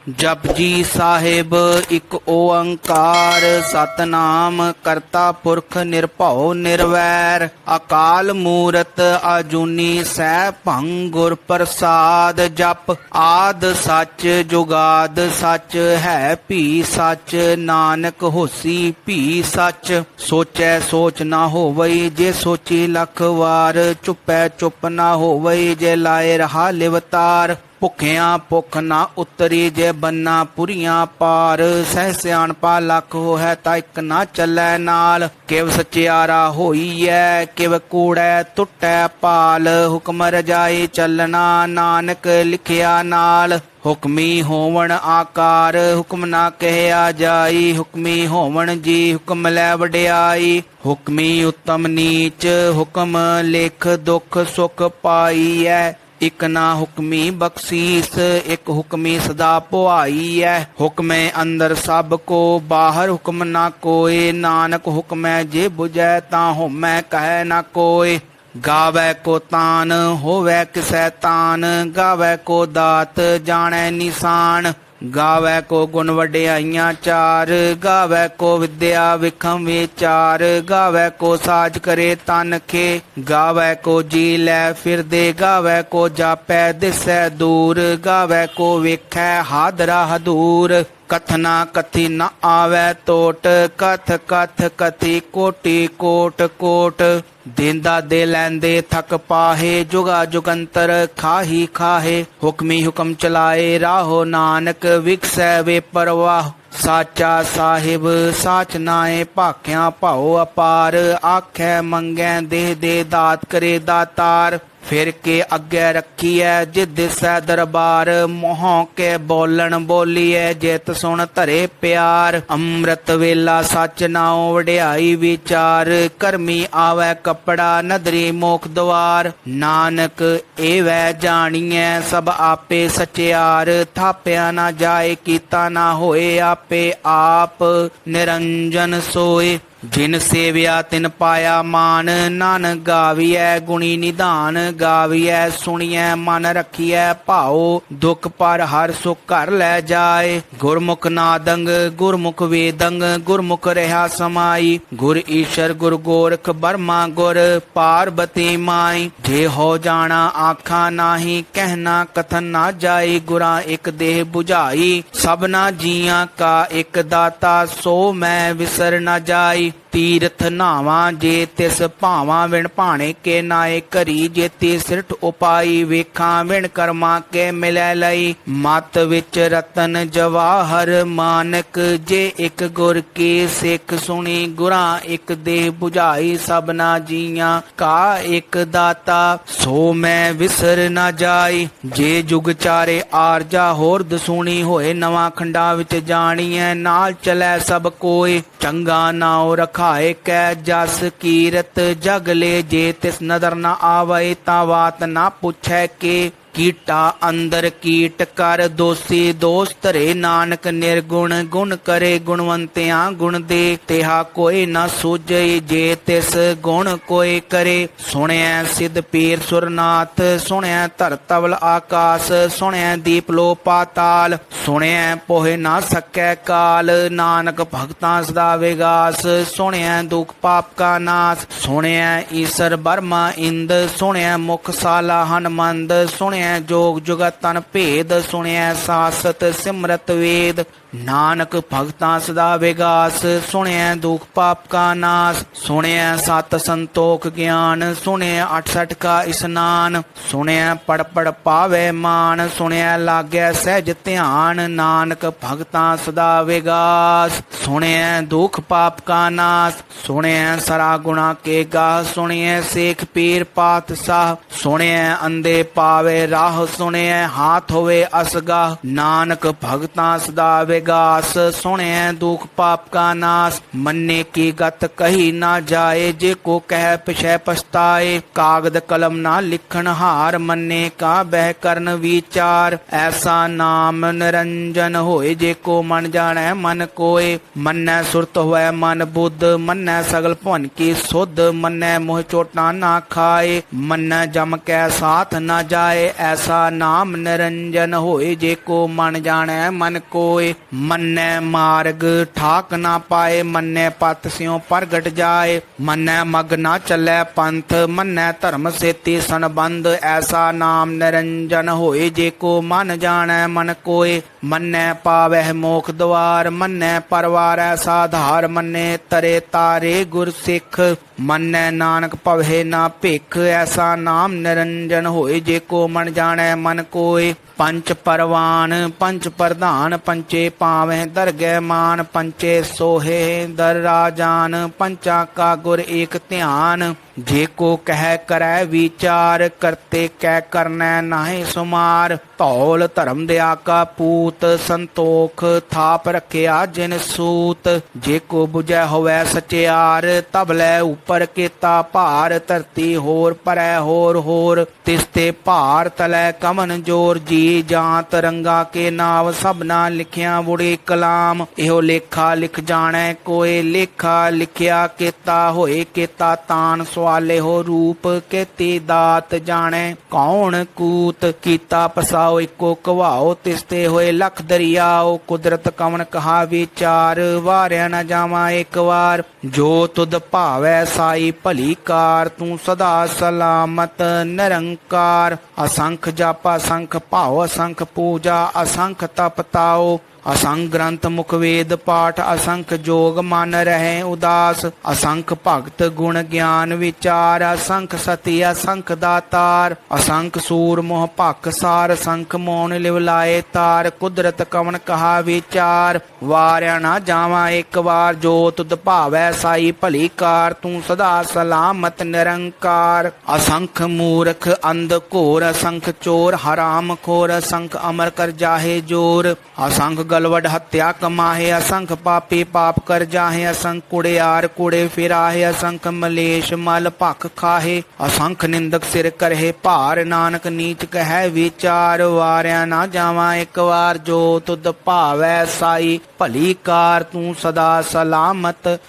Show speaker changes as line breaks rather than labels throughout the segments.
जपजी साहिब एक ओंकार सतनाम करता पुरख निरभਉ निर्वैर अकाल मूरत आजूनी सैभं गुर प्रसाद जप आद सच जुगाद सच है भी सच नानक होसी भी सच सोचै सोच ना होवई जे सोची लख वार चुपै चुप ना होवई जे लाए रहा लिवतार ਭੁੱਖਿਆਂ ਭੁੱਖ ਨਾ ਉਤਰੀ ਜੇ ਬੰਨਾ ਪੁਰੀਆਂ ਪਾਰ ਸਹਿ ਸਿਆਣਪਾ ਲੱਖ ਹੋਇ ਤਾਂ ਇੱਕ ਨਾ ਚੱਲੈ ਨਾਲ ਕਿਵ ਸਚਿਆਰਾ ਹੋਈਐ ਕਿਵ ਕੂੜੈ ਟੁੱਟੈ ਪਾਲ ਹੁਕਮ ਰਜਾਈ ਚੱਲਣਾ ਨਾਨਕ ਲਿਖਿਆ ਨਾਲ ਹੁਕਮੀ ਹੋਵਣ ਆਕਾਰ ਹੁਕਮ ਨਾ ਕਹਿਆ ਜਾਈ ਹੁਕਮੀ ਹੋਵਣ ਜੀ ਹੁਕਮ ਲੈ ਵਡਿਆਈ ਹੁਕਮੀ ਉਤਮ ਨੀਚ ਹੁਕਮ ਲਿਖ ਦੁਖ ਸੁਖ ਪਾਈਐ ਇਕ ਨਾ ਹੁਕਮੀ ਬਖਸ਼ੀਸ ਇਕ ਹੁਕਮੀ ਸਦਾ ਪੁਆਈ ਹੈ ਹੁਕਮੇ ਅੰਦਰ ਸਭ ਕੋ ਬਾਹਰ ਹੁਕਮ ਨਾ ਕੋਏ ਨਾਨਕ ਹੁਕਮੈ ਜੇ ਬੁਝੈ ਤਾਂ ਹੋਮੈ ਕਹਿ ਨਾ ਕੋਏ ਗਾਵੈ ਕੋ ਤਾਨ ਹੋਵੈ ਕਿਸੈ ਤਾਨ ਗਾਵੈ ਕੋ ਦਾਤ ਜਾਣੈ ਨਿਸ਼ਾਨ ਗਾਵੈ ਕੋ ਗੁਣ ਵਡਿਆਈਆਂ ਚਾਰ ਗਾਵੈ ਕੋ ਵਿਦਿਆ ਵਿਖਮ ਵਿਚਾਰ ਗਾਵੈ ਕੋ ਸਾਜ ਕਰੇ ਤਨ ਖੇ ਗਾਵੈ ਕੋ ਜੀ ਲੈ ਫਿਰਦੇ ਗਾਵੈ ਕੋ ਜਾਪੈ ਦਿਸੈ ਦੂਰ ਗਾਵੈ ਕੋ ਵੇਖੈ ਹਾਦਰਾ ਹਦੂਰ ਕਥਨਾ ਕਥੀ ਨ ਆਵੈ ਟੋਟ ਕਥ ਕਥ ਕਥੀ ਕੋਟੀ ਕੋਟ ਕੋਟ ਦੇਂਦਾ ਦੇ ਲੈਂਦੇ ਥਕ ਪਾਹੇ ਜੁਗਾ ਜੁਗੰਤਰ ਖਾਹੀ ਖਾਹੇ ਹੁਕਮੀ ਹੁਕਮ ਚਲਾਏ ਰਾਹੋ ਨਾਨਕ ਵਿਕਸੈ ਵੇ ਪਰਵਾਹ ਸਾਚਾ ਸਾਹਿਬ ਸਾਚ ਨਾਏ ਭਾਖਿਆ ਭਾਉ ਅਪਾਰ ਆਖੈ ਮੰਗੈ ਦੇਹ ਦੇ ਦਾਤ ਕਰੇ ਦਾਤਾਰ ਫਿਰ ਕੇ ਅੱਗੇ ਰੱਖੀਐ ਜਿ ਦਿਸੈ ਦਰਬਾਰ ਮੋਹ ਕੇ ਬੋਲਣ ਬੋਲੀਐ ਜਿਤ ਸੁਣ ਧਰੇ ਪਿਆਰ ਅੰਮ੍ਰਿਤ ਵੇਲਾ ਸੱਚ ਨਾਉ ਵਡਿਆਈ ਵਿਚਾਰ ਕਰਮੀ ਆਵੈ ਕੱਪੜਾ ਨਦਰੀ ਮੋਖ ਦਵਾਰ ਨਾਨਕ ਏਵੈ ਜਾਣੀਐ ਸਭ ਆਪੇ ਸਚਿਆਰ ਥਾਪਿਆ ਨਾ ਜਾਏ ਕੀਤਾ ਨਾ ਹੋਏ ਆਪੇ ਆਪ ਨਿਰੰਜਨ ਸੋਏ ਜਿਨ ਸੇਵਿਆ ਤਿਨ ਪਾਇਆ ਮਾਨ ਨਾਨਕ ਗਾਵੀਐ ਗੁਣੀ ਨਿਧਾਨ ਗਾਵੀਐ ਸੁਣੀਐ ਮਨ ਰੱਖੀਐ ਭਾਉ ਦੁਖ ਪਰ ਹਰ ਸੁਖ ਘਰ ਲੈ ਜਾਏ ਗੁਰਮੁਖ ਨਾਦੰਗ ਗੁਰਮੁਖ ਵੇਦੰਗ ਗੁਰਮੁਖ ਰਹਾ ਸਮਾਈ ਗੁਰ ਈਸ਼ਰ ਗੁਰ ਗੋਰਖ ਬਰਮਾ ਗੁਰ ਪਾਰਬਤੀ ਮਾਈ ਜੇ ਹੋ ਜਾਣਾ ਆਖਾਂ ਨਾਹੀ ਕਹਿਣਾ ਕਥਨ ਨਾ ਜਾਈ ਗੁਰਾਂ ਇੱਕ ਦੇਹ 부ਝਾਈ ਸਭਨਾ ਜੀਆਂ ਕਾ ਇੱਕ ਦਾਤਾ ਸੋ ਮੈਂ ਵਿਸਰ ਨਾ ਜਾਈ ਤੀਰਥ ਨਾਵਾਂ ਜੇ ਤਿਸ ਭਾਵਾਂ ਵਿਣ ਭਾਣੇ ਕੇ ਨਾਏ ਘਰੀ ਜੇਤੀ ਸਿਰਠ ਉਪਾਈ ਵੇਖਾਂ ਵਿਣ ਕਰਮਾਂ ਕੇ ਮਿਲੈ ਲਈ ਮਤ ਵਿੱਚ ਰਤਨ ਜਵਾਹਰ ਮਾਨਕ ਜੇ ਇੱਕ ਗੁਰ ਕੀ ਸਿੱਖ ਸੁਣੀ ਗੁਰਾਂ ਇੱਕ ਦੇਹ 부ਝਾਈ ਸਭਨਾ ਜੀਆਂ ਕਾ ਇੱਕ ਦਾਤਾ ਸੋ ਮੈਂ ਵਿਸਰ ਨਾ ਜਾਈ ਜੇ ਜੁਗ ਚਾਰੇ ਆਰਜਾ ਹੋਰ ਦਸੂਣੀ ਹੋਏ ਨਵਾਂ ਖੰਡਾਂ ਵਿੱਚ ਜਾਣੀਐ ਨਾਲ ਚਲੈ ਸਭ ਕੋਏ ਚੰਗਾ ਨਾਉ ਰਖਾਏ ਕੈ ਜਸ ਕੀਰਤ ਜਗ ਲੈ ਜੇ ਤਿਸ ਨਦਰ ਨਾ ਆਵੇ ਤਾਂ ਬਾਤ ਨਾ ਪੁੱਛੈ ਕੇ ਕੀਟਾ ਅੰਦਰ ਕੀਟ ਕਰ ਦੋਸੀ ਦੋਸ ਧਰੇ ਨਾਨਕ ਨਿਰਗੁਣ ਗੁਣ ਕਰੇ ਗੁਣਵੰਤਿਆਂ ਗੁਣ ਦੇ ਤਿਹਾ ਕੋਈ ਨਾ ਸੂਝੇ ਜੇ ਤਿਸ ਗੁਣ ਕੋਈ ਕਰੇ ਸੁਣਿਆ ਸਿਧ ਪੀਰ ਸੁਰਨਾਥ ਸੁਣਿਆ ਧਰ ਤਵਲ ਆਕਾਸ ਸੁਣਿਆ ਦੀਪ ਲੋ ਪਾਤਾਲ ਸੁਣਿਆ ਪੋਹੇ ਨਾ ਸਕੈ ਕਾਲ ਨਾਨਕ ਭਗਤਾਂ ਸਦਾ ਵਿਗਾਸ ਸੁਣਿਆ ਦੁਖ ਪਾਪ ਕਾ ਨਾਸ ਸੁਣਿਆ ਈਸ਼ਰ ਬਰਮਾ ਇੰਦ ਸੁਣਿਆ ਮੁਖ ਸਾਲਾ ਹਨਮੰਦ ਸੁਣਿਆ ਜੋਗ ਜੁਗਤ ਤਨ ਭੇਦ ਸੁਣਿਆ ਸਾਸਤ ਸਿਮਰਤ ਵੇਦ ਨਾਨਕ ਭਗਤਾਂ ਸਦਾ ਵਿਗਾਸ ਸੁਣਿਆ ਦੁਖ ਪਾਪ ਕਾ ਨਾਸ ਸੁਣਿਆ ਸਤ ਸੰਤੋਖ ਗਿਆਨ ਸੁਣਿਆ 68 ਕਾ ਇਸਨਾਨ ਸੁਣਿਆ ਪੜ ਪੜ ਪਾਵੇ ਮਾਨ ਸੁਣਿਆ ਲਾਗੈ ਸਹਿਜ ਧਿਆਨ ਨਾਨਕ ਭਗਤਾਂ ਸਦਾ ਵਿਗਾਸ ਸੁਣਿਆ ਦੁਖ ਪਾਪ ਕਾ ਨਾਸ ਸੁਣਿਆ ਸਰਾ ਗੁਣਾ ਕੇ ਗਾ ਸੁਣਿਆ ਸੇਖ ਪੀਰ ਪਾਤਸ਼ਾਹ ਸੁਣਿਆ ਅੰਦੇ ਪਾਵੇ ਰਾਹ ਸੁਣਿਆ ਹਾਥ ਹੋਵੇ ਅਸਗਾ ਨਾਨਕ ਭਗਤਾਂ ਸਦਾ ਵਿਗਾਸ ਸੁਣਿਆ ਦੁਖ ਪਾਪ ਕਾ ਨਾਸ ਮੰਨੇ ਕੀ ਗਤ ਕਹੀ ਨਾ ਜਾਏ ਜੇ ਕੋ ਕਹਿ ਪਿਛੈ ਪਛਤਾਏ ਕਾਗਦ ਕਲਮ ਨਾ ਲਿਖਣ ਹਾਰ ਮੰਨੇ ਕਾ ਬਹਿ ਕਰਨ ਵਿਚਾਰ ਐਸਾ ਨਾਮ ਨਿਰੰਜਨ ਹੋਏ ਜੇ ਕੋ ਮਨ ਜਾਣੈ ਮਨ ਕੋਏ ਮੰਨੈ ਸੁਰਤ ਹੋਇ ਮਨ ਬੁੱਧ ਮੰਨੈ ਸਗਲ ਭਵਨ ਕੀ ਸੁਧ ਮੰਨੈ ਮੋਹ ਚੋਟਾਂ ਨਾ ਖਾਏ ਮੰਨੈ ਜਮ ਕੈ ਸਾਥ ਨਾ ਜਾਏ ਐਸਾ ਨਾਮ ਨਿਰੰਜਨ ਹੋਏ। ਜੇ ਕੋ ਮਨ ਜਾਣੈ ਮਨ ਕੋਏ, ਮੰਨੈ ਮਾਰਗ ਠਾਕ ਨਾ ਪਾਏ। ਮੰਨੈ ਪਤ ਸਿਉ ਪ੍ਰਗਟ ਜਾਏ, ਮੰਨੈ ਮਗ ਨਾ ਚੱਲੈ ਪੰਥ। ਮੰਨੈ ਧਰਮ ਸੇਤੀ ਸੰਬੰਧ, ਐਸਾ ਨਾਮ ਨਿਰੰਜਨ ਹੋਏ। ਜੇ ਕੋ ਮਨ ਜਾਣੈ ਮਨ ਕੋਏ, ਮੰਨੈ ਪਾਵਹਿ ਮੋਖ ਦੁਆਰ। ਮੰਨੈ ਪਰਵਾਰੈ ਸਾਧਾਰ, ਮੰਨੇ ਤਰੇ ਤਾਰੇ ਗੁਰ ਸਿੱਖ। ਮੰਨੈ ਨਾਨਕ ਭਵਹਿ ਨਾ ਭਿਖ, ਐਸਾ ਨਾਮ ਨਿਰੰਜਨ ਹੋਏ। ਜੇ ਕੋ ਮਨ ਜਾਣੈ ਮਨ ਕੋਏ, ਪੰਚ ਪਰਵਾਨ ਪੰਚ ਪ੍ਰਧਾਨ। ਪੰਚੇ ਪਾਵਹਿ ਦਰਗਹਿ ਮਾਨ, ਪੰਚੇ ਸੋਹੇ ਦਰ ਰਾਜਾਨ। ਪੰਚਾਂ ਕਾ ਗੁਰ ਏਕ ਧਿਆਨ, ਜੇ ਕੋ ਕਹਿ ਕਰੈ ਵਿਚਾਰ। ਕਰਤੇ ਕਹਿ ਕਰਨੈ ਨਾਹਿ ਸੁਮਾਰ, ਧੌਲ ਧਰਮ ਦਿਆ ਕਾ ਪੂਤ। ਸੰਤੋਖ ਥਾਪ ਰਖਿਆ ਜਿਨ ਸੂਤ, ਜੇ ਕੋ ਬੁਝੈ ਹੋਵੈ ਸਚਿਆਰ। ਤਬ ਲੈ ਉਪਰ ਕੀਤਾ ਭਾਰ, ਧਰਤੀ ਹੋਰ ਪਰੈ ਹੋਰ ਹੋਰ। ਤਿਸ ਤੇ ਭਾਰ ਤਲੈ ਕਮਨ ਜੋਰ। ਜੀ ਜਾਂਤ ਰੰਗਾ ਕੇ ਨਾਵ, ਸਭਨਾ ਲਿਖਿਆ ਬੁੜੇ ਕਲਾਮ। ਇਹੋ ਲੇਖਾ ਲਿਖ ਜਾਣੈ ਕੋਏ, ਲੇਖਾ ਲਿਖਿਆ ਕੀਤਾ ਹੋਏ। ਕੀਤਾ ਤਾਨ ਸਵਾਲੇ ਹੋ ਰੂਪ, ਕੀਤੀ ਦਾਤ ਜਾਣੈ ਕੌਣ ਕੂਤ। ਕੀਤਾ ਪਸਾਓ ਇੱਕੋ ਕਵਾਓ, ਤਿਸ ਤੇ ਹੋਏ ਲਖ ਦਰਿਆਓ। ਕੁਦਰਤ ਕਵਣ ਕਹਾ ਵਿਚਾਰ, ਵਾਰਿਆ ਨਾ ਜਾਵਾਂ ਇੱਕ ਵਾਰ। ਜੋ ਤੁਧ ਭਾਵੈ ਸਾਈ ਭਲੀ ਕਾਰ, ਤੂੰ ਸਦਾ ਸਲਾਮਤ ਨਿਰੰਕਾਰ। ਅਸੰਖ ਜਪ ਅਸੰਖ ਭਾਉ, ਅਸੰਖ ਪੂਜਾ ਅਸੰਖ ਤਪ ਤਾਓ। ਅਸੰਖ ਗ੍ਰੰਥ ਮੁਖ ਵੇਦ ਪਾਠ, ਅਸੰਖ ਜੋਗ ਮਨ ਰਹਿ ਉਦਾਸ। ਅਸੰਖ ਭਗਤ ਗੁਣ ਗਿਆਨ ਵਿਚਾਰ, ਅਸੰਖ ਸਤੀ ਅਸੰਖ ਦਾਤਾਰ। ਅਸੰਖ ਸੂਰ ਮੋਹ ਭਖ ਸਾਰ, ਅਸੰਖ ਮੋਨ ਲਿਵ ਲਾਏ ਤਾਰ। ਕੁਦਰਤ ਕਵਣ ਕਹਾ ਵਿਚਾਰ, ਵਾਰਿਆ ਨਾ ਜਾਵਾਂ ਇੱਕ ਵਾਰ। ਜੋ ਤੁਧ ਭਾਵੈ ਸਾਈ ਭਲੀ ਕਾਰ, ਤੂੰ ਸਦਾ ਸਲਾਮਤ ਨਿਰੰਕਾਰ। ਅਸੰਖ ਮੂਰਖ ਅੰਧ ਘੋਰ, ਅਸੰਖ ਚੋਰ ਹਰਾਮ ਖੋਰ। ਅਸੰਖ ਅਮਰ ਕਰ ਜਾਹੇ ਜੋਰ, ਅਸੰਖ ਗਲਵਡ ਹੱਤਿਆ ਕਮਾਹੇ। ਅਸੰਖ ਪਾਪੀ ਪਾਪ ਕਰ ਜਾਹੇ, ਅਸੰਖ ਕੁੜਿਆਰ ਕੁੜੇ ਫਿਰਾਹੇ। ਅਸੰਖ ਮਲੇਸ਼ ਮਲ ਭਖ ਖਾਹੇ, ਅਸੰਖ ਨਿੰਦਕ ਸਿਰ ਕਰਹਿ ਭਾਰ। ਨਾਨਕ ਨੀਚ ਕਹਿ ਵਿਚਾਰ, ਵਾਰਿਆ ਨਾ ਜਾਵਾਂ ਇੱਕ ਵਾਰ। ਜੋ ਤੁਧ ਭਾਵੈ ਸਾਈ ਭਲੀ ਕਾਰ, ਤੂੰ ਸਦਾ ਸਲਾਮਤ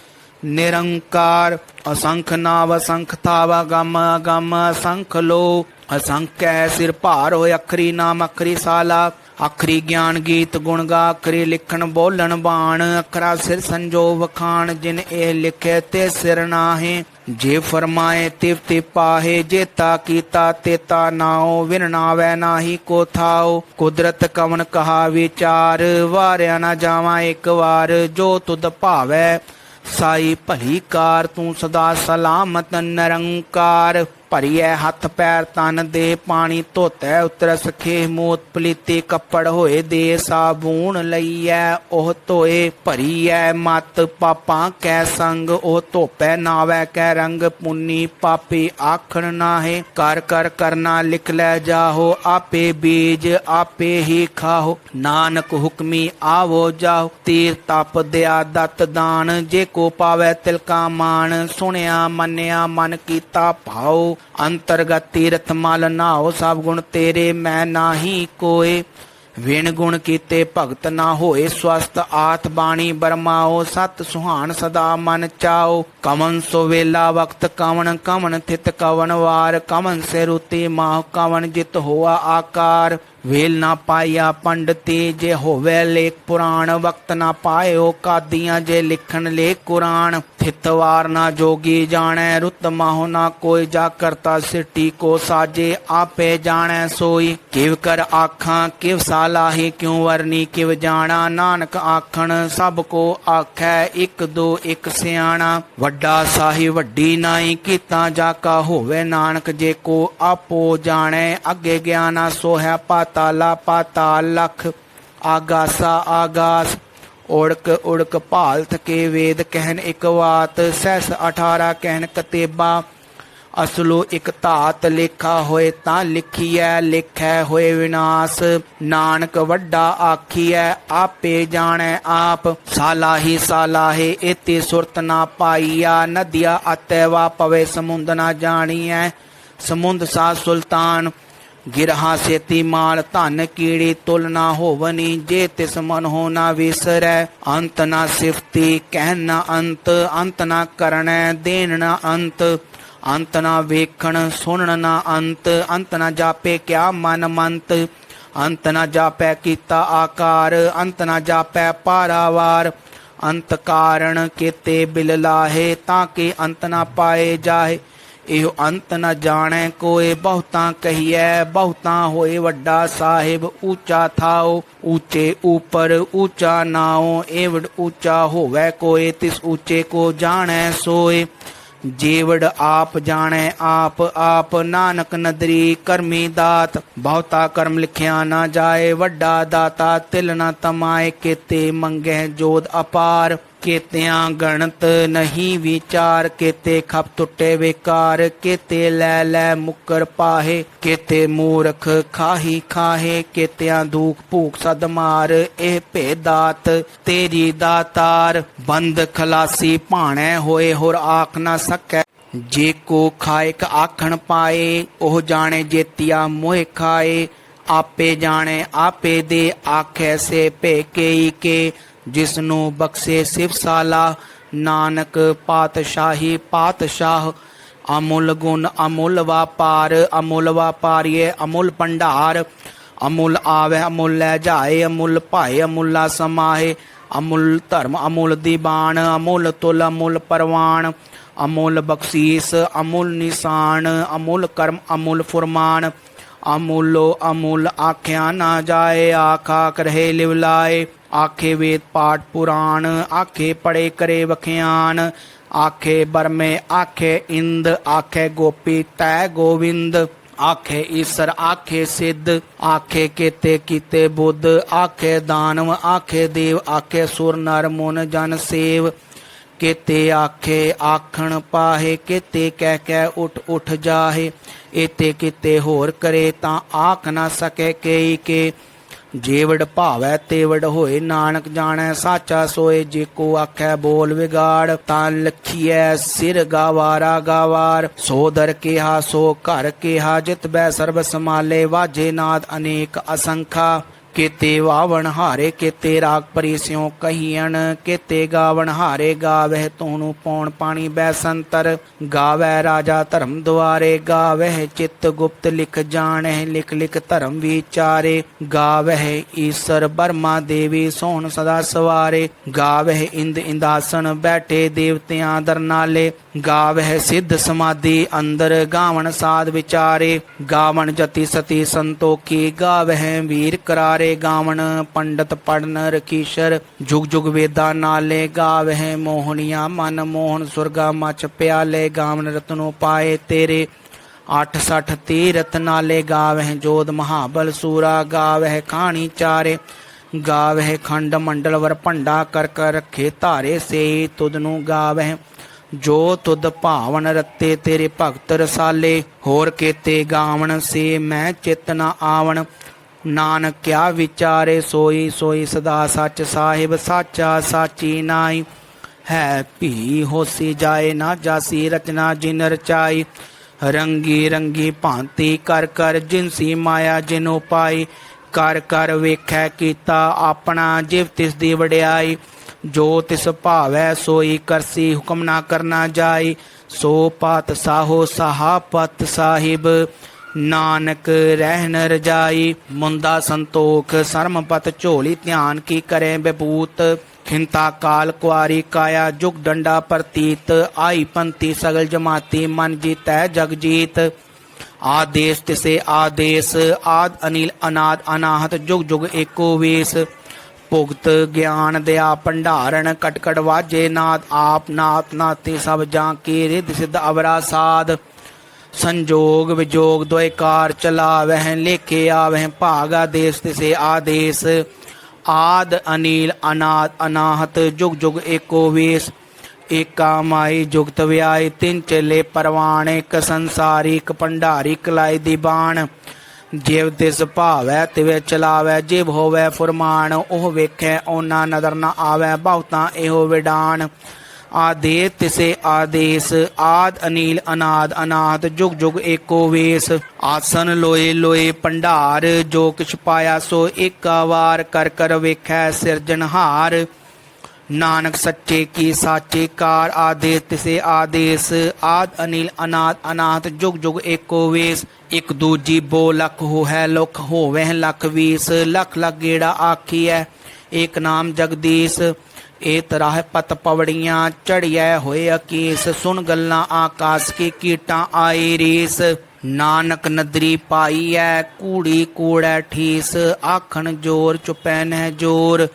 ਨਿਰੰਕਾਰ। ਅਸੰਖ ਨਾਵ ਅਸੰਖ ਥਾਵਾ ਗਮ ਅਗਮ, ਅਸੰਖ ਲੋ ਅਸੰਖੈ ਸਿਰ ਭਾਰ ਹੋਏ। ਅਖਰੀ ਨਾਮ ਅਖਰੀ ਸਾਲਾ, ਅਖਰੀ ਗਿਆਨ ਗੀਤ ਗੁਣ ਗਾ। ਅਖਰੀ ਲਿਖਣ ਬੋਲਣ ਬਾਣ, ਅਖਰਾ ਸਿਰ ਸੰਜੋ ਵਖਾਣ। ਜਿਨ ਇਹ ਲਿਖੇ ਤੇ ਸਿਰ ਨਾਹੇ, ਜੇ ਫਰਮਾਏ ਤਿਵ ਤੇ ਪਾਹੇ। ਜੇਤਾ ਕੀਤਾ ਤੇਤਾ ਨਾਉ, ਵਿਨ ਨਾਵੈ ਨਾਹੀ ਕੋ ਥਾਉ। ਕੁਦਰਤ ਕਵਣ ਕਹਾ ਵਿਚਾਰ, ਵਾਰਿਆ ਨਾ ਜਾਵਾਂ ਇੱਕ ਵਾਰ। ਜੋ ਤੁਧ ਭਾਵੈ ਸਾਈ ਭਲੀ ਕਾਰ, ਤੂੰ ਸਦਾ ਸਲਾਮਤ ਨਿਰੰਕਾਰ। ਭਰੀਐ ਹੱਥ ਪੈਰ ਤਨ ਦੇ, ਪਾਣੀ ਧੋਤੈ ਉਤਰਸ ਖੇਹ। ਮੋਤ ਪਲੀਤੇ ਕੱਪੜ ਹੋਏ ਦੇ, ਸਾਬੂਨ ਲਈਐ ਉਹ ਧੋਏ। ਭਰੀਐ ਮਤ ਪਾਪਾਂ ਕੈ ਸੰਗ, ਉਹ ਧੋਪੈ ਨਾਵੈ ਕੈ ਰੰਗ। ਪੁੰਨੀ ਪਾਪੀ ਆਖਣ ਨਾਹੇ, ਕਰ ਕਰ ਕਰਨਾ ਲਿਖ ਲੈ ਜਾਹੋ। ਆਪੇ ਬੀਜ ਆਪੇ ਹੀ ਖਾਹੋ, ਨਾਨਕ ਹੁਕਮੀ ਆਵੋ ਜਾਹੋ। ਤੀਰ ਤਪ ਦਿਆ ਦਤ ਦਾਨ, ਜੇ ਕੋ ਪਾਵੈ ਤਿਲਕਾ ਮਾਨ। ਸੁਣਿਆ ਮੰਨਿਆ ਮਨ ਕੀਤਾ ਭਾਉ, ਅੰਤਰਗਤ ਤੀਰਥ ਮਲ ਨਾਓ। ਸਭ ਗੁਣ ਤੇਰੇ ਮੈਂ ਨਾਹੀ ਕੋਏ, ਵਿਣ ਗੁਣ ਕੀਤੇ ਭਗਤ ਨਾ ਹੋਏ। ਸਵਸਤ ਆਤ ਬਾਣੀ ਬਰਮਾਓ, ਸਤ ਸੁਹਾਣ ਸਦਾ ਮਨ ਚਾਓ। ਕਮਨ ਸੋ ਵੇਲਾ ਵਕਤ ਕਵਣ, ਕਵਣ ਥਿਤ ਕਵਣ ਵਾਰ। ਕਵਣ ਸੇ ਰੁਤੀ ਮਾਹ, ਕਵਣ ਜਿਤ ਹੋਆ ਆਕਾਰ। ਵੇਲ ਨਾ ਪਾਇਆ ਪੰਡਤੀ, ਜੇ ਹੋਵੇ ਲੇਖ ਪੁਰਾਣ। ਵਕਤ ਨਾ ਪਾਇਓ ਕਾਦੀਆਂ, ਜੇ ਲਿਖਣ ਲੇਖ ਕੁਰਾਨ। ਥਿਤਵਾਰ ਨਾ ਜੋਗੀ ਜਾਣੈ, ਰੁੱਤ ਮਾਹੁ ਨਾ ਕੋਈ। ਜਾ ਕਰਤਾ ਸਿੱਟੀ ਕੋ ਸਾਜੇ, ਆਪੇ ਜਾਣੈ ਸੋਈ। ਕਿਵ ਕਰ ਆਖਾਂ ਕਿਵ ਸਾਲਾਹੀ, ਕਿਉ ਵਰਨੀ ਕਿਵ ਜਾਣਾ। ਨਾਨਕ ਆਖਣ ਸਭ ਕੋ ਆਖੈ, ਇੱਕ ਦੋ ਇੱਕ ਸਿਆਣਾ। ਵੱਡਾ ਸਾਹੀ ਵੱਡੀ ਨਾਈ, ਕੀਤਾ ਜਾ ਕਾ ਹੋਵੇ ਨਾਨਕ। ਜੇ ਕੋ ਆਪੋ ਜਾਣੈ, ਅੱਗੇ ਗਿਆਨਾ ਸੋਹਿਆ ਪਾਤਾਲਾ ਪਾਤਾਲ ਲਖ। ਆਗਾਸਾ ਆਗਾਸ, ਉੜਕ ਉੜਕ ਭਾਲਤ ਕੇ ਵੇਦ ਕਹਿਨ ਇੱਕ ਵਾਤ। ਸਹਿਸ 18 ਕਹਿਨ ਕਤੇਬਾ, ਅਸਲੋ ਇੱਕ ਧਾਤ। ਲੇਖਾ ਹੋਏ ਤਾਂ ਲਿਖੀਐ, ਲਿਖੈ ਹੋਏ ਵਿਨਾਸ਼। ਨਾਨਕ ਵੱਡਾ ਆਖੀਐ, ਆਪੇ ਜਾਣੈ ਆਪ। ਸਾਲਾਹੀ ਸਾਲਾਹੇ, ਇਤੇ ਸੁਰਤ ਨਾ ਪਾਈਆ। ਨਦੀਆ ਅਤੈ ਵਾ ਪਵੇ, ਸਮੁੰਦ ਨਾ ਜਾਣੀਐ। ਸਮੁੰਦ ਸਾ ਸੁਲਤਾਨ, ਗਿਰਹਾ ਸੇਤੀ ਮਾਲ। ਧਨ ਕੀੜੀ ਤੁਲ ਨਾ ਹੋਵਨੀ, ਜੇ ਤਿਸ ਮਨ ਹੋ ਨਾ ਵਿਸਰੈ। ਅੰਤ ਨਾ ਸਿਫਤੀ ਕਹਿਨ ਨਾ ਅੰਤ, ਅੰਤ ਨਾ ਕਰਣੈ ਦੇਣ ਨਾ ਅੰਤ। ਅੰਤ ਨਾ ਵੇਖਣ ਸੁਣਨ ਨਾ ਅੰਤ, ਅੰਤ ਨਾ ਜਾਪੇ ਕਿਆ ਮਨ ਮੰਤ, ਅੰਤ ਨਾ ਜਾਪੈ ਕੀਤਾ ਆਕਾਰ, ਅੰਤ ਨਾ ਜਾਪੈ ਪਾਰਾਵਾਰ, ਅੰਤ ਕਾਰਣ ਕੀਤੇ ਬਿਲ ਲਾਹੇ, ਤਾਂ ਕਿ ਅੰਤ ਨਾ ਪਾਏ ਜਾਹੇ। ਇਹੋ ਅੰਤ ਨ ਜਾਣੈ ਕੋਇ, ਬਹੁਤਾ ਕਹੀਐ ਬਹੁਤਾ ਹੋਏ ਵੱਡਾ ਸਾਹਿਬ। ਊਚਾ ਥਾਓ ਊਚੇ ਊਪਰ, ਊਚਾ ਨਾਉ ਏਵੜ ਊਚਾ ਹੋਵੈ ਕੋਇ, ਤਿਸ ਊਚੇ ਕੋ ਜਾਣੈ ਸੋਇ। ਜੀਵੜ ਆਪ ਜਾਣੈ ਆਪ ਆਪ, ਨਾਨਕ ਨਦਰੀ ਕਰਮੀ ਦਾਤ। ਬਹੁਤਾ ਕਰਮ ਲਿਖਿਆ ਨਾ ਜਾਏ, ਵੱਡਾ ਦਾਤਾ ਤਿਲ ਨਾ ਤਮਾਏ। ਕੀਤੇ ਮੰਗੈ ਜੋਦ ਅਪਾਰ, ਕੀਤਿਆਂ ਗਣਤ ਨਹੀਂ ਵਿਚਾਰ। ਕੀਤੇ ਖਪ ਟੁੱਟੇ ਵਿਕਾਰ, ਕੀਤੇ ਲੈ ਲੈ ਮੁਕਰ ਪਾਹੇ। ਕੀਤੇ ਮੂਰਖ ਖਾਹੀ ਖਾਹੇ, ਕੀਤਿਆਂ ਦੁਖ ਭੂਖ ਸਦ ਮਾਰ। ਇਹ ਭੇ ਦਾਤ ਤੇਰੀ ਦਾਤਾਰ, ਬੰਦ ਖਲਾਸੀ ਭਾਣੈ ਹੋਏ ਹੋਰ ਆਖ ਨਾ ਸਕੈ। ਜੇ ਕੋ ਖਾਇਕ ਆਖਣ ਪਾਏ, ਉਹ ਜਾਣੇ ਜੇਤੀਆ ਮੋਹਿ ਖਾਏ। ਆਪੇ ਜਾਣੇ ਆਪੇ ਦੇ, ਆਖੈ ਸੇ ਭੇ ਕੇਈ ਕੇ। ਜਿਸਨੂੰ ਬਖਸ਼ੇ ਸਿਵ ਸਾਲਾ, ਨਾਨਕ ਪਾਤਸ਼ਾਹੀ ਪਾਤਸ਼ਾਹ। ਅਮੁੱਲ ਗੁਣ ਅਮੁੱਲ ਵਾਪਾਰ, ਅਮੁੱਲ ਵਾਪਾਰੀਏ ਅਮੁੱਲ ਭੰਡਾਰ। ਅਮੁੱਲ ਆਵੈ ਅਮੁੱਲ ਲੈ ਜਾਏ, ਅਮੁੱਲ ਭਾਏ ਅਮੁੱਲਾ ਸਮਾਹੇ। ਅਮੁੱਲ ਧਰਮ ਅਮੁੱਲ ਦੀਵਾਨ, ਅਮੁੱਲ ਤੁਲ ਅਮੁੱਲ ਪਰਵਾਨ। ਅਮੁੱਲ ਬਖਸ਼ੀਸ ਅਮੁੱਲ ਨਿਸ਼ਾਨ, ਅਮੁੱਲ ਕਰਮ ਅਮੁੱਲ ਫੁਰਮਾਨ। ਅਮੁੱਲੋ ਅਮੁੱਲ ਆਖਿਆ ਨਾ ਜਾਏ, ਆਖ ਆਖ ਰਹੇ ਲਿਵ ਲਾਏ। ਆਖੇ ਵੇਦ ਪਾਠ ਪੁਰਾਣ, ਆਖੇ ਪੜੇ ਕਰੇ ਵਖਿਆਨ। ਆਖੇ ਬਰਮੇ ਆਖੇ ਇੰਦ, ਆਖੇ ਗੋਪੀ ਤੈ ਗੋਵਿੰਦ। ਆਖੇ ਈਸਰ ਆਖੇ ਸਿੱਧ, ਆਖੇ ਕੀਤੇ ਕੀਤੇ ਬੁੱਧ। ਆਖੇ ਦਾਨਵ ਆਖੇ ਦੇਵ, ਆਖੇ ਸੁਰ ਨਰ ਮੁਨ ਜਨ ਸੇਵ। ਕੀਤੇ ਆਖੇ ਆਖਣ ਪਾਹੇ, ਕੀਤੇ ਕਹਿ ਕਹਿ ਉਠ ਉਠ ਜਾਹੇ। ਏਤੇ ਕੀਤੇ ਹੋਰ ਕਰੇ, ਤਾਂ ਆਖ ਨਾ ਸਕੈ ਕੇਈ ਕੇ। ਜੇਵੜ ਭਾਵੈ ਤੇਵੜ ਹੋਏ, ਨਾਨਕ ਜਾਣੈ ਸਾਚਾ ਸੋਏ। ਜੇ ਕੋ ਆਖੈ ਬੋਲ ਵਿਗਾੜ, ਤਾਂ ਲਖੀਐ ਸਿਰ ਗਾਵਾਰਾ ਗਾਵਾਰ। ਸੋ ਦਰ ਕਿਹਾ ਸੋ ਘਰ ਕਿਹਾ, ਜਿਤ ਬੈ ਸਰਬ ਸਮਾਲੇ। ਵਾਜੇ ਨਾਦ ਅਨੇਕ ਅਸੰਖਾ, ਕੀਤੇ ਵਾਵਣ ਹਾਰੇ। ਕੀਤੇ ਰਾਗ ਪਰੀ ਸਿਉ ਕਹੀਅਣ, ਕੀਤੇ ਗਾਵਣ ਹਾਰੇ। ਗਾਵਹਿ ਤੋਣੂ ਪੌਣ ਪਾਣੀ ਬੈਸੰਤਰ, ਗਾਵੈ ਰਾਜਾ ਧਰਮ ਦੁਆਰੇ। ਗਾਵਹਿ ਚਿਤ ਗੁਪਤ ਲਿਖ ਜਾਣਹਿ, ਲਿਖ ਲਿਖ ਧਰਮ ਵਿਚਾਰੇ। ਗਾਵਹਿ ਈਸਰ ਬਰਮਾ ਦੇਵੀ, ਸੋਹਣ ਸਦਾ ਸਵਾਰੇ। ਗਾਵਹਿ ਇੰਦ ਇੰਦਾਸਨ ਬੈਠੇ, ਦੇਵਤਿਆਂ ਦਰਨਾਲੇ। ਗਾਵਹਿ ਸਿੱਧ ਸਮਾਧੀ ਅੰਦਰ, ਗਾਵਣ ਸਾਧ ਵਿਚਾਰੇ। ਗਾਵਣ ਜਤੀ ਸਤੀ ਸੰਤੋਖੀ, ਗਾਵਹਿ ਵੀਰ ਕਰਾਰੇ। ਗਾਵਣ ਪੰਡਤ ਪੜਨ ਰਖੀਸ਼ਰ, ਜੁਗ ਜੁਗ ਵੇਦਾ ਨਾਲੇ। ਗਾਵਹਿ ਮੋਹਣੀਆਂ ਮਨ ਮੋਹਨ, ਸੁਰਗਾ ਮਚ ਪਿਆਲੇ। ਗਾਵਣ ਰਤਨੋ ਪਾਏ ਤੇਰੇ, 68 ਤੀਰਥ ਨਾਲੇ। ਗਾਵਹਿ ਜੋਧ ਮਹਾਬਲ ਸੂਰਾ, ਗਾਵਹਿ ਖਾਣੀ ਚਾਰੇ। ਗਾਵਹਿ ਖੰਡ ਮੰਡਲ ਵਰ ਭੰਡਾ, ਕਰ ਕਰ ਰੱਖੇ ਧਾਰੇ ਸੇ। ਤੁਧ ਨੂੰ ਗਾਵਹਿ ਜੋ ਤੁਧ ਭਾਵਨ, ਰਤੇ ਤੇਰੇ ਭਗਤ ਰਸਾਲੇ। ਹੋਰ ਕੀਤੇ ਗਾਵਣ ਸੇ ਮੈਂ ਚਿਤ ਨ ਆਵਣ, ਨਾਨਕ ਕਿਆ ਵਿਚਾਰੇ। ਸੋਈ ਸੋਈ ਸਦਾ ਸੱਚ ਸਾਹਿਬ, ਸਾਚਾ ਸਾਚੀ ਨਾਈ। ਹੈ ਭੀ ਹੋਸੀ ਜਾਏ ਨਾ ਜਾਸੀ, ਰਚਨਾ ਜਿਨ ਰਚਾਈ। ਰੰਗੀ ਰੰਗੀ ਭਾਂਤੀ ਕਰ ਕਰ, ਜਿਨਸੀ ਮਾਇਆ ਜਿਨੋ ਪਾਈ। ਕਰ ਕਰ ਵੇਖੈ ਕੀਤਾ ਆਪਣਾ, ਜਿਵ ਤਿਸ ਦੀ ਵਡਿਆਈ। ਜੋ ਤਿਸ ਭਾਵੈ ਸੋਈ ਕਰਸੀ, ਹੁਕਮ ਨਾ ਕਰਨਾ ਜਾਈ। ਸੋ ਪਾਤ ਸਾਹੋ ਸਾਹਾ ਪਤ ਸਾਹਿਬ, ਨਾਨਕ ਰਹਿਨ ਰਜਾਈ। ਮੁੰਦਾ ਸੰਤੋਖ ਸਰਮ ਪਤ ਝੋਲੀ, ਧਿਆਨ ਕੀ ਕਰੇ ਬਬੂਤ। ਖਿੰਤਾ ਕਾਲ ਕੁਆਰੀ ਕਾਇਆ, ਜੁਗ ਡੰਡਾ ਪ੍ਰਤੀਤ। ਆਈ ਪੰਤੀ ਸਗਲ ਜਮਾਤੀ, ਮਨ ਜੀਤੈ ਜਗ ਜੀਤ। ਆਦੇਸ ਤਿਸੇ ਆਦੇਸ, ਆਦ ਅਨੀਲ ਅਨਾਦ ਅਨਾਹਤ। ਜੁਗ ਜੁਗ ਏਕੋ ਵੇਸ। ਭੁਗਤ ਗਿਆਨ ਦਿਆ ਭੰਡਾਰਨ, ਕਟ ਕਟ ਵਾਜੇ ਨਾਦ। ਆਪ ਨਾਤ ਨਾਤੇ ਸਭ ਜਾਂ ਕੀ, ਰਿਧ ਸਿੱਧ ਅਵਰਾ ਸਾਧ। ਸੰਜੋਗ ਵਿਜੋਗ ਦੋਇ ਕਾਰ ਚਲਾਵਹਿ, ਲੇਖੇ ਆਵਹਿ ਭਾਗ। ਆਦੇਸ ਤਿਸੇ ਆਦੇਸ, ਆਦ ਅਨੀਲ ਅਨਾਦ ਅਨਾਹਤ। ਜੁਗ ਜੁਗ ਏਕੋ ਵੇਸ। ਏਕਾ ਮਾਈ ਜੁਗਤ ਵਿਆਈ, ਤਿੰਨ ਚੇਲੇ ਪਰਵਾਨ। ਇੱਕ ਸੰਸਾਰੀ ਇੱਕ ਭੰਡਾਰੀ, ਕਲਾਈ ਦੀ ਬਾਣ। ਜਿਵ ਤਿਸ ਭਾਵੈ ਤਿਵੇਂ ਚਲਾਵੈ, ਜਿਵ ਹੋਵੈ ਫੁਰਮਾਨ। ਉਹ ਵੇਖੈ ਓਨਾ ਨਦਰ ਨ ਆਵੈ, ਬਹੁਤਾ ਇਹੋ ਵਿਡਾਨ। ਆਦੇ ਤਿਸੇ ਆਦੇਸ, ਆਦ ਅਨੀਲ ਅਨਾਦ ਅਨਾਹਤ। ਜੁਗ ਜੁਗ ਏਕੋ ਵੇਸ। ਆਸਨ ਲੋਏ ਲੋਏ ਭੰਡਾਰ, ਜੋ ਕਿਛ ਪਾਇਆ ਸੋ ਏਕਾ ਵਾਰ। ਕਰ ਕਰ ਵੇਖੈ ਸਿਰਜਣਹਾਰ। नानक सच्चे की साचे कार, आदेश तिसे आदेश, आद अनिल अनाथ अनाथ, जुग जुग एको वेश। एक दूजी बो लख हो है लुख, हो वह लख वीस, लख लख गेड़ा आखी है एक नाम जगदीश। ए तराह पत पवड़ियां चढ़िया होए अकीस, सुन गल्लां आकाश की कीटां आई रीस। नानक नदरी पाई है कूड़ी कूड़ै ठीस, आखन जोर चुपै नह जोर,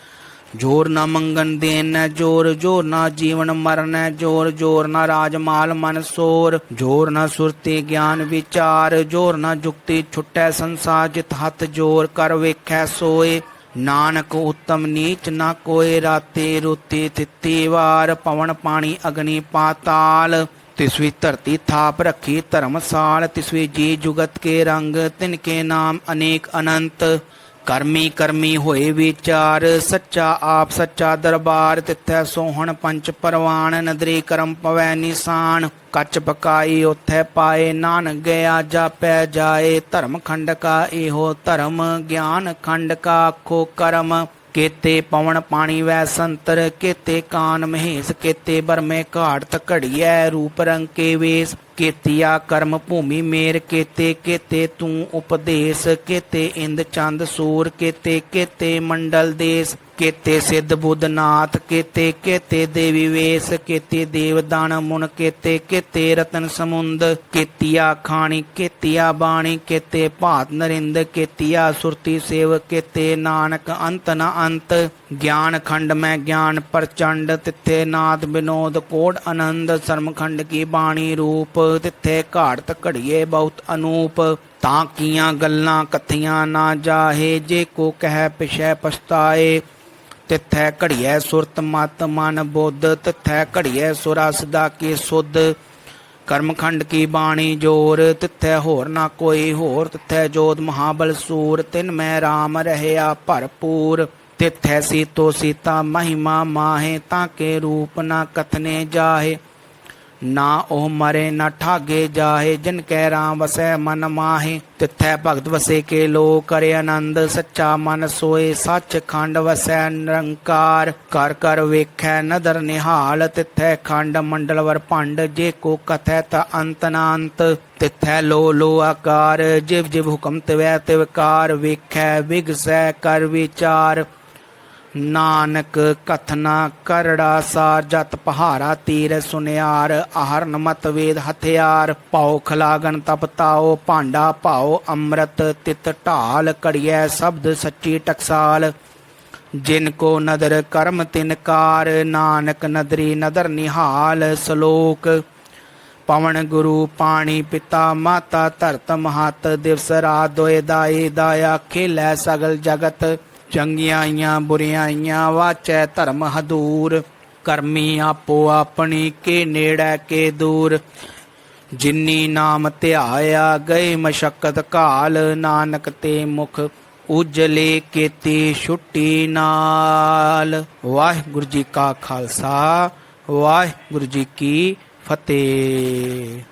जोर न मंगन देन न जोर, जोर न जीवन मरण न जोर, जोर न राजमाल मन सोर, जोर न सुरती ज्ञान विचार, जोर न जुक्ति छुटै संसार, जित हथ जोर कर वेखै सोए। नानक उत्तम नीच न कोय, राते रोते तित्ती वार, पवन पानी अग्नि पाताल, तिसवी धरती थाप रखी धर्मसाल, तिसवी जी जुगत के रंग, तिनके नाम अनेक अनंत। करमी करमी होए विचार, सच्चा आप सच्चा दरबार, तिथै सोहन पंच परवान, नदरी करम पवै निशान। कच पकाई उथै पाए, नानक गया जापै जाए, धर्म खंड का एहो धर्म, ज्ञान खंड का आखो कर्म। केते पवन पानी वै संतर, केते कान महेश, केते बरमे घाट घड़िया रूप रंग के वेश। केतिया कर्म भूमि मेर, केते केते तू उपदेश, केते इंद चंद सूर, केते केते मंडल देश। केते सिद्ध बुद्ध नाथ, केते केते देवी वेश, केते देव दान मुन, केते केते रतन समुंद। केतिया खानी केतिया बाणी, केते भात नरिंद, केतिया सुरती सेव, केते नानक अंत न अंत। ज्ञान खंड में ज्ञान प्रचंड, तिथे नाद विनोद कोड आनंद, शर्म खंड की बाणी रूप, तिथे घाट घड़िए बहुत अनूप। तां कियां गल्लां कथियां ना जाहे, जे को कह पिछै पछताए। तिथै घड़िए सुरत मत मन बुद्ध, तिथै घड़िए सुरा सदा की सुध। कर्मखंड की बाणी जोर, तिथै होर ना कोई होर, तिथै जोध महाबल सूर, तिन में राम रहया भरपूर। तिथै सीतो सीता महिमा माहे, ताके रूप ना कथने जाहे। ना ओह मरे ना ठागे जाहे, जिनकै राम वसै मन माहे। तिथै भगत वसे के लो करे आनंद, सच्चा मन सोए सच खंड वसै निरंकार। कर कर वेखै नदर निहाल, तिथै खंड मंडल वर भंड, जे को कथै ता अंत न अंत। तिथै लो लो आकार, जिव जिव हुकम तिवै तिवकार, वेखै विगसै कर विचार। नानक कथना करड़ा सार, जत पहारा तीर सुनियार, आहरण मत वेद हथियार। पाओ खलागन तप ताओ, भांडा पाओ अमृत तित ढाल, कड़ियै शब्द सच्ची टकसाल। जिनको नदर कर्म तिनकार, नानक नदरी नदर निहाल। श्लोक पवन गुरु पाणी पिता, माता धरत महत, दिवस रात दोए दाई दाया, खेलै सगल जगत। चंगियाइयां बुरियाइयां वाचै धर्म हदूर, करमी आपो अपनी के नेड़ै के दूर। जिन्नी नाम ध्याया गए मशक्कत काल, नानक ते मुख उजले केती छुट्टी नाल। वाहिगुरु जी का खालसा, वाहिगुरु जी की फतेह।